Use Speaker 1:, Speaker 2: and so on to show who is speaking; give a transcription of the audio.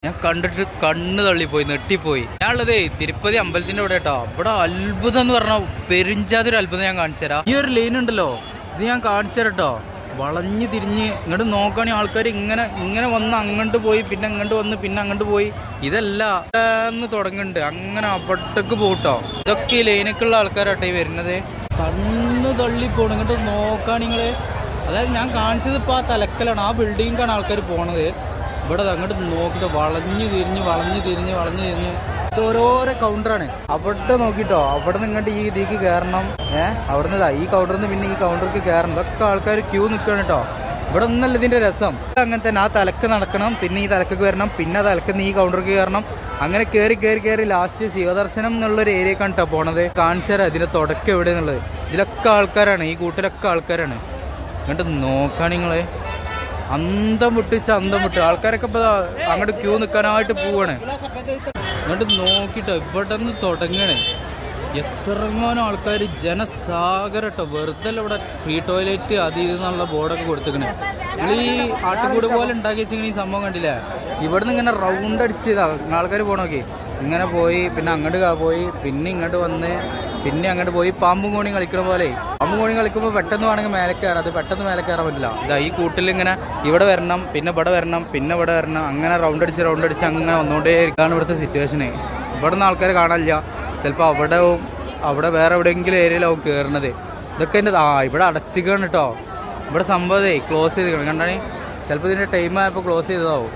Speaker 1: ഞാൻ കണ്ടിട്ട് കണ്ണ് തള്ളിപ്പോയി, നെട്ടിപ്പോയി. ഞാനുള്ളതേ തിരുപ്പതി അമ്പലത്തിന്റെ ഇവിടെ കേട്ടോ. ഇവിടെ അത്ഭുതം എന്ന് പറഞ്ഞാൽ പെരിഞ്ചാതൊരു അത്ഭുതം ഞാൻ കാണിച്ചു തരാം. ഈ ഒരു ലൈൻ ഉണ്ടല്ലോ, ഇത് ഞാൻ കാണിച്ചു തരാം കേട്ടോ. വളഞ്ഞ് തിരിഞ്ഞ് ഇങ്ങോട്ട് നോക്കുകയാണെങ്കിൽ ആൾക്കാർ ഇങ്ങനെ ഇങ്ങനെ വന്ന് അങ്ങോട്ട് പോയി, പിന്നെ അങ്ങോട്ട് വന്ന് പിന്നെ അങ്ങോട്ട് പോയി. ഇതല്ല തുടങ്ങുന്നുണ്ട്, അങ്ങനെ അവിടേക്ക് പോട്ടോ. ഇതൊക്കെ ഈ ലൈനൊക്കെയുള്ള ആൾക്കാരാട്ടോ ഈ വരുന്നത്. കണ്ണ് തള്ളിപ്പോണം ഇങ്ങോട്ട് നോക്കുകയാണ് നിങ്ങൾ. അതായത് ഞാൻ കാണിച്ചത് ഇപ്പോൾ ആ തലക്കലാണ്, ആ ബിൽഡിങ്ങിക്കാണ് ആൾക്കാർ പോണത്. ഇവിടെ അങ്ങോട്ട് നോക്കിയിട്ട് വളഞ്ഞ് തിരിഞ്ഞ് ഇത് ഓരോരോ കൗണ്ടറാണ്. അവിടെ നോക്കിട്ടോ, അവിടെ നിന്ന് ഇങ്ങോട്ട് ഈ ഇതിലേക്ക് കയറണം. അവിടെ നിന്ന് ഈ കൗണ്ടറിൽ നിന്ന് പിന്നെ ഈ കൗണ്ടർക്ക് കയറണം. ഇതൊക്കെ ആൾക്കാർ ക്യൂ നിൽക്കണം കേട്ടോ. ഇവിടെ ഒന്നല്ല ഇതിൻ്റെ രസം. അങ്ങനെ തന്നെ ആ തലക്ക് നടക്കണം, പിന്നെ ഈ തലക്ക് വരണം, പിന്നെ ആ തലക്ക് ഈ കൗണ്ടർക്ക് കയറണം. അങ്ങനെ കയറി ലാസ്റ്റ് ശിവദർശനം എന്നുള്ളൊരു ഏരിയക്കാണ് കേട്ടോ പോണത്. കാണിച്ചു തരാം ഇതിൻ്റെ തുടക്കം എവിടെ എന്നുള്ളത്. ഇതിലൊക്കെ ആൾക്കാരാണ്, ഈ കൂട്ടിലൊക്കെ ആൾക്കാരാണ്. എന്നിട്ട് നോക്കാൻ നിങ്ങളെ അന്തം വിട്ട് ആൾക്കാരൊക്കെ ഇപ്പോൾ അങ്ങോട്ട് ക്യൂ നിൽക്കാനായിട്ട് പോവാണ്. എന്നിട്ട് നോക്കിട്ടോ ഇവിടെ നിന്ന് തുടങ്ങണേ. എത്രങ്ങാനും ആൾക്കാർ, ജനസാഗരം കേട്ടോ. വെറുതെ ഇവിടെ ഫ്രീ ടോയ്ലറ്റ് അത് ഇതെന്നുള്ള ബോർഡൊക്കെ കൊടുത്തിരിക്കണേ. നിങ്ങൾ ഈ ആട്ടുകൂട് പോലെ ഉണ്ടാക്കി വെച്ചിങ്ങനെ ഈ സംഭവം കണ്ടില്ലേ? ഇവിടെ നിന്ന് ഇങ്ങനെ റൗണ്ട് അടിച്ചതാ ആൾക്കാർ പോകണമൊക്കെ. ഇങ്ങനെ പോയി പിന്നെ അങ്ങോട്ട് പോയി പിന്നെ ഇങ്ങോട്ട് വന്ന് പിന്നെ അങ്ങോട്ട് പോയി. പാമ്പും കോണിയും കളിക്കണ പോലെ. പാമ്പും കോണിയും കളിക്കുമ്പോൾ പെട്ടെന്ന് വേണമെങ്കിൽ മേലെ കയറാം. അത് പെട്ടെന്ന് മേലെ കയറാൻ പറ്റില്ല. ഇതാ ഈ കൂട്ടിൽ ഇങ്ങനെ ഇവിടെ വരണം, പിന്നെ ഇവിടെ വരണം, പിന്നെ ഇവിടെ വരണം. അങ്ങനെ റൗണ്ട് അടിച്ച് അങ്ങനെ വന്നുകൊണ്ടേ ഇരിക്കാണ് ഇവിടുത്തെ സിറ്റുവേഷന്. ഇവിടെ നിന്ന് ആൾക്കാർ കാണാനില്ല. ചിലപ്പോൾ അവിടെ വേറെ എവിടെയെങ്കിലും ഏരിയയിലാവും കയറുന്നത്. ഇതൊക്കെ എൻ്റെ ഇവിടെ അടച്ചിക്കാണ് കേട്ടോ. ഇവിടെ സംഭവം ക്ലോസ് ചെയ്തിരിക്കണം. കണ്ടാണ് ചിലപ്പോൾ ഇതിൻ്റെ ടൈം ആയപ്പോൾ ക്ലോസ് ചെയ്തതാവും.